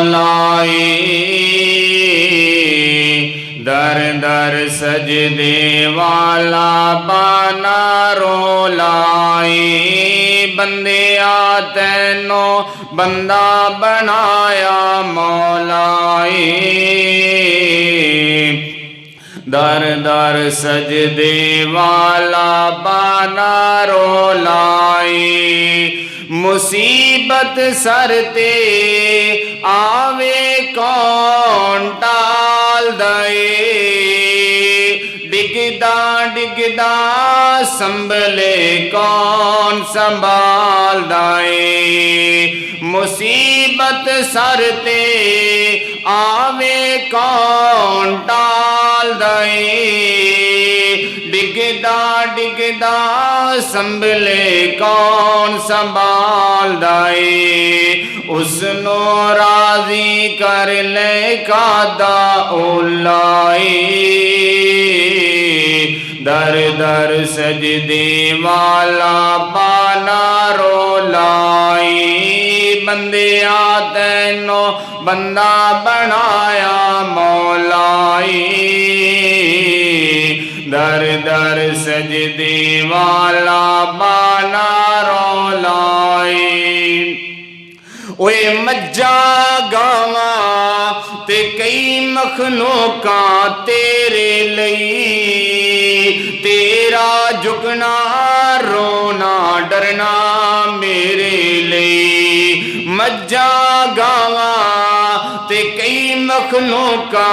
मौलाई। दर दर सजदे वाला बाना रोलाई। बंदिया तैनो बंदा बनाया मौलाई। दर दर सजदे वाला बाना रोलाई। मुसीबत सरते आवे कौन टाल दए। डिगदा डिगदा संभले कौन संभाल दाए। मुसीबत सरते आवे कौन टाल दए। डिगदा डिगदा संभले कौन संभाल दाए। उसनो राजी कर ले कादा ओलाई। दर दर सजदे वाला बाना रोलाई। बंदिया तैनो बंदा बनाया मौलाई। दर दर सजदे वाला बाना रोलाई। ओए मज्जा गावा ते कई मखलूका तेरे लई। तेरा झुकना रोना डरना मेरे लिए। मज्जा गावा ते कई मखलूका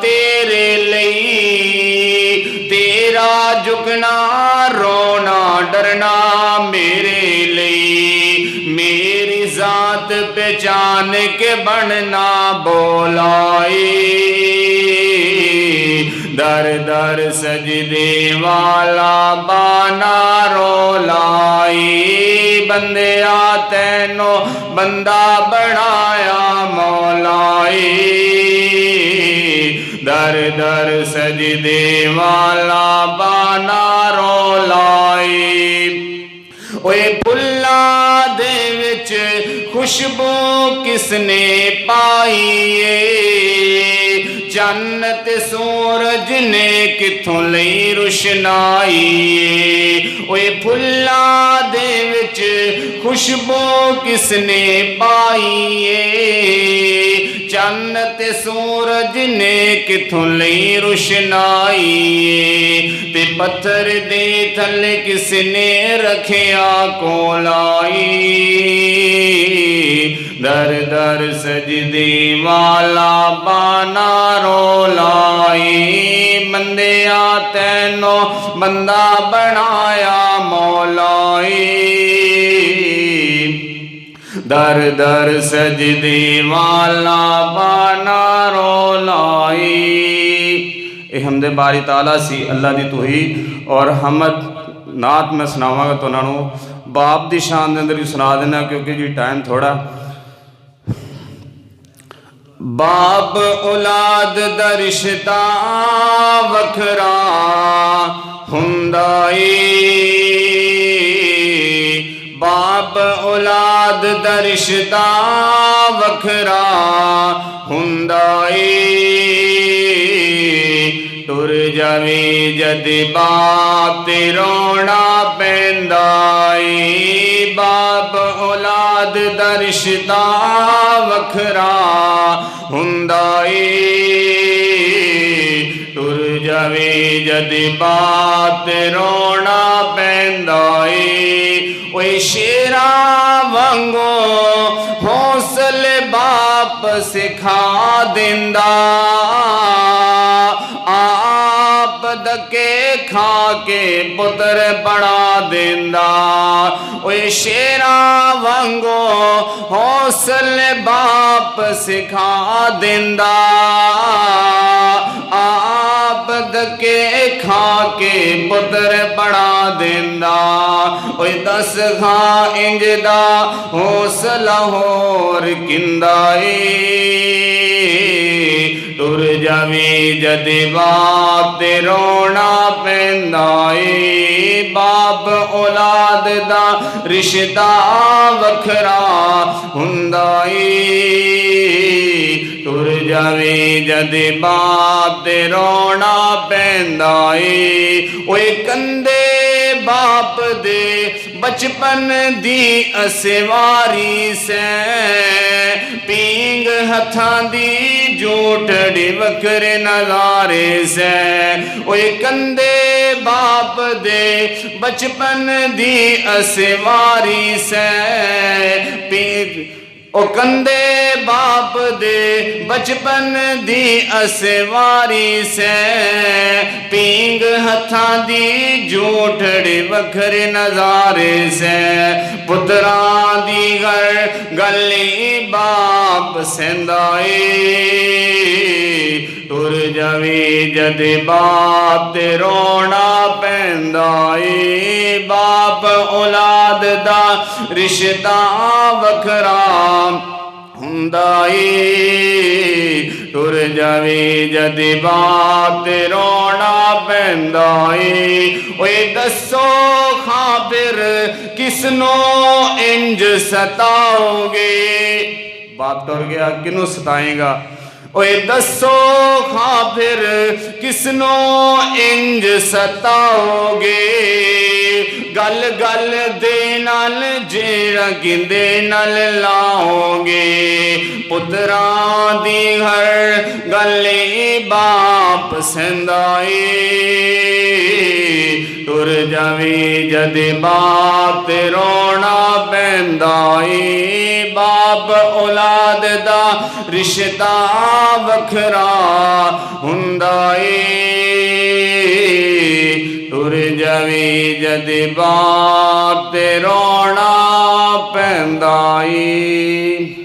तेरे लिए। तेरा झुकना रोना डरना मेरे लिए। मेरी जात पहचान के बनना बोलाई। दर दर सजदे वाला बाना रोलाई। बंदिया तैनो बंदा बनाया मौलाई। दर दर सजदे वाला बाना रोलाई। ओए फुल्ला दे विच खुशबू किसने पाई है। जन्नत सूरज ने किथों लई रुशनाई। ओए फुल्ला दे विच खुशबू किसने पाई है। जन्नत सूरज ने किथों लई रुशनाई। ते पत्थर दे थले किसने रखिया कोलाई। दर दर सजदे वाला बाना रोलाई। बंदिया तैनो बंदा बनाया मौलाई। दर दर सजदे वाला बाना रोलाई। ये हमदे बारी ताला सी अल्लाह दी तौहीद और हमद नात मैं सुनावांगा तो उन्होंने बाप की शान के अंदर भी सुना देना क्योंकि जी टाइम थोड़ा। बाप औलाद दा रिश्ता वखरा हुंदा ए। बाप औलाद दा रिश्ता वखरा हुंदा ए। टुर जावे जद बाप ते रोना पैंदा ए। बाप औलाद दा रिश्ता वखरा हुंदा ए। टुर जावे जद बाप ते रोना पैंदा ए। ओए शेरा वांगो हौसले बाप सिखा देंदा। आप धक्के खा के पुत्र बड़ा देंदा। ओए शेरा वांगो हौसले बाप सिखा देंदा। आप धक्के खा के पुत्र बड़ा देंदा। ओए दस खा इंजदा हौसला होर किंदा ए। टुर जावे जद बाप ते रोना पैंदा ए। बाप औलाद दा रिश्ता वखरा हुंदा ए। जावे जद बाप ते रोना पैंदा ए। ओए कंदे बाप दे बचपन दी असवारी से पींग हथां दी जोटड़ी वखरे नज़ारे से। ओए कंदे बाप दे बचपन दी असवारी से पींग ओ कंदे बाप दे बचपन दी असवारी से पींग हथां दी जोटड़ी वखरे नज़ारे से। पुत्रां दी गली बाप सेंदाए तुर जावे जद बाप ते रोना पैंदा ए। बाप औलाद दा रिश्ता वखरा हुंदा ए। तुर जावे जद बाप ते रोना पैंदा ए। ओए दसो खां फिर किसनो इंज सताओगे। बाप टुर गया किनू सताएगा। ओए दसो खां फिर किसनो इंज सताओगे। गल गल दे नाल जेड़ा गिंदे नाल लाओगे। पुत्रां दी हर गल्ली बाप सेंदाए तुर जावे जद बाप ते रोना पैंदा ए। बाप औलाद दा रिश्ता वखरा हुंदा ए तुर जावे जद बाप ते रोना पैंदा ए।